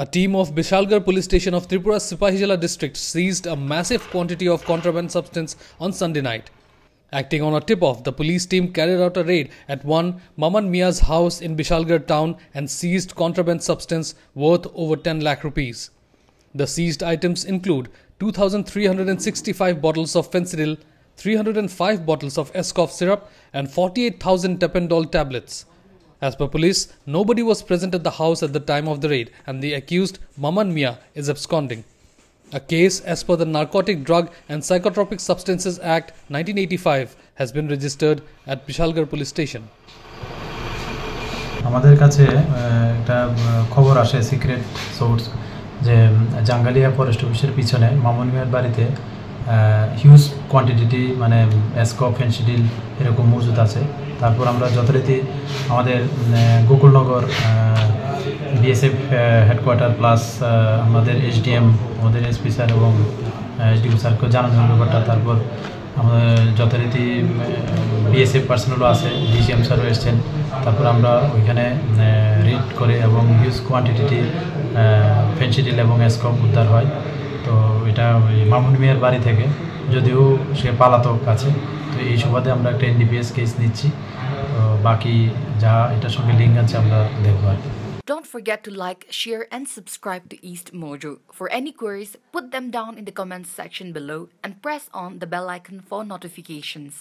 A team of Bishalgarh Police Station of Tripura's Sipahijala district seized a massive quantity of contraband substance on Sunday night. Acting on a tip-off, the police team carried out a raid at one Maman Mia's house in Bishalgarh town and seized contraband substance worth over 10 lakh rupees. The seized items include 2,365 bottles of Fencidil, 305 bottles of Escoff syrup and 48,000 Tapendol tablets. As per police, nobody was present at the house at the time of the raid and the accused Maman Mia is absconding. A case as per the Narcotic Drug and Psychotropic Substances Act 1985 has been registered at Bishalgarh Police Station. আমাদের কাছে একটা খবর আসে secret source যে Jangalia forest অফিসের পিছনে মামুন মিয়ার বাড়িতে হিউজ কোয়ান্টিটি মানে এসকপ ফেন্সিডিল এরকম মজুদ আছে। তারপর আমরা যথারীতি আমাদের গোকুলনগর বিএসএফ হেডকোয়ার্টার প্লাস আমাদের এসডিএম আমাদের এসপি স্যার এবং এসডিএম স্যারকে জানানো ব্যাপারটা। তারপর আমাদের যথারীতি বিএসএফ পার্সোনালও আছে, ডিজিএম স্যারও এসছেন। তারপর আমরা ওইখানে রিড করে এবং হিউজ কোয়ান্টিটি ফেন্সিডিল এবং এসকপ উদ্ধার হয়। তো এটা মামুন মিয়ার বাড়ি থেকে, যদিও সে পালাতক আছে। তো এই সুবাদে আমরা একটা এনডিপিএস কেস নিচ্ছি। তো বাকি যা এটার সঙ্গে লিঙ্ক আছে আমরা দেখব। Don't forget to like, share and subscribe to East Mojo. For any queries, put them down in the comments section below and press on the bell icon for notifications.